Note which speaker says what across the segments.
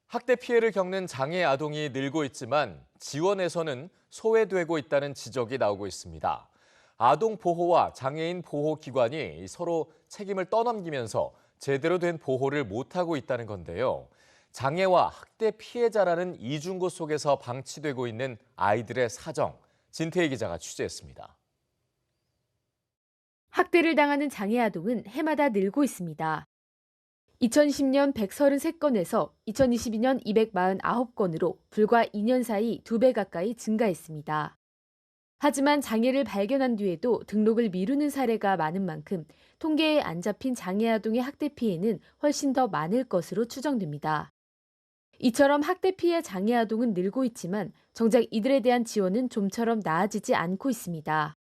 Speaker 1: 학대 피해를 겪는 장애 아동이 늘고 있지만 지원에서는 소외되고 있다는 지적이 나오고 있습니다. 아동 보호와 장애인 보호 기관이 서로 책임을 떠넘기면서 제대로 된 보호를 못하고 있다는 건데요. 장애와 학대 피해자라는 이중고 속에서 방치되고 있는 아이들의 사정, 진태희 기자가 취재했습니다.
Speaker 2: 학대를 당하는 장애 아동은 해마다 늘고 있습니다. 2010년 133건에서 2022년 249건으로 불과 2년 사이 2배 가까이 증가했습니다. 하지만 장애를 발견한 뒤에도 등록을 미루는 사례가 많은 만큼 통계에 안 잡힌 장애 아동의 학대 피해는 훨씬 더 많을 것으로 추정됩니다. 이처럼 학대 피해 장애 아동은 늘고 있지만 정작 이들에 대한 지원은 좀처럼 나아지지 않고 있습니다.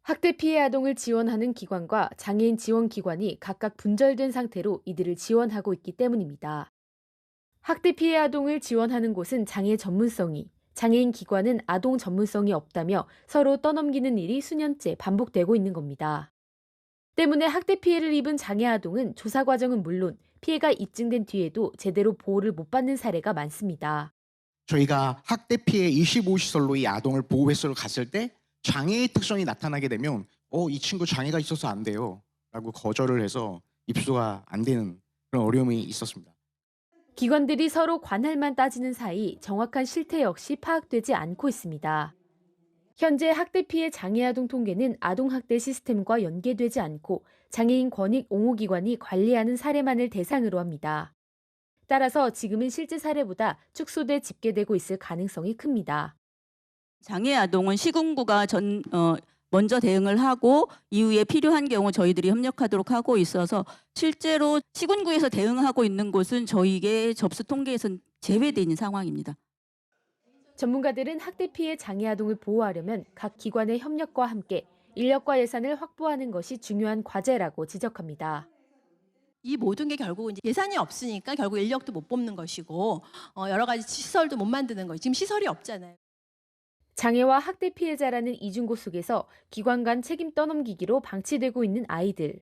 Speaker 2: 학대 피해 아동을 지원하는 기관과 장애인 지원 기관이 각각 분절된 상태로 이들을 지원하고 있기 때문입니다. 학대 피해 아동을 지원하는 곳은 장애 전문성이, 장애인 기관은 아동 전문성이 없다며 서로 떠넘기는 일이 수년째 반복되고 있는 겁니다. 때문에 학대 피해를 입은 장애 아동은 조사 과정은 물론 피해가 입증된 뒤에도 제대로 보호를 못 받는 사례가 많습니다.
Speaker 3: 저희가 학대 피해 25시설로 이 아동을 보호회소를 갔을 때 장애의 특성이 나타나게 되면 이 친구 장애가 있어서 안 돼요 라고 거절을 해서 입소가 안 되는 그런 어려움이 있었습니다.
Speaker 2: 기관들이 서로 관할만 따지는 사이 정확한 실태 역시 파악되지 않고 있습니다. 현재 학대 피해 장애 아동 통계는 아동 학대 시스템과 연계되지 않고 장애인 권익 옹호기관이 관리하는 사례만을 대상으로 합니다. 따라서 지금은 실제 사례보다 축소돼 집계되고 있을 가능성이 큽니다.
Speaker 4: 장애 아동은 시군구가 먼저 대응을 하고 이후에 필요한 경우 저희들이 협력하도록 하고 있어서 실제로 시군구에서 대응하고 있는 곳은 저희의 접수 통계에선 제외되어 있는 상황입니다.
Speaker 2: 전문가들은 학대 피해 장애 아동을 보호하려면 각 기관의 협력과 함께 인력과 예산을 확보하는 것이 중요한 과제라고 지적합니다.
Speaker 5: 이 모든 게 결국은 이제 예산이 없으니까 결국 인력도 못 뽑는 것이고 여러 가지 시설도 못 만드는 거예요. 지금 시설이 없잖아요.
Speaker 2: 장애와 학대 피해자라는 이중고 속에서 기관 간 책임 떠넘기기로 방치되고 있는 아이들.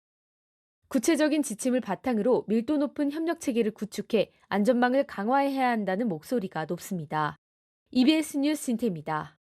Speaker 2: 구체적인 지침을 바탕으로 밀도 높은 협력 체계를 구축해 안전망을 강화해야 한다는 목소리가 높습니다. EBS 뉴스 진태입니다.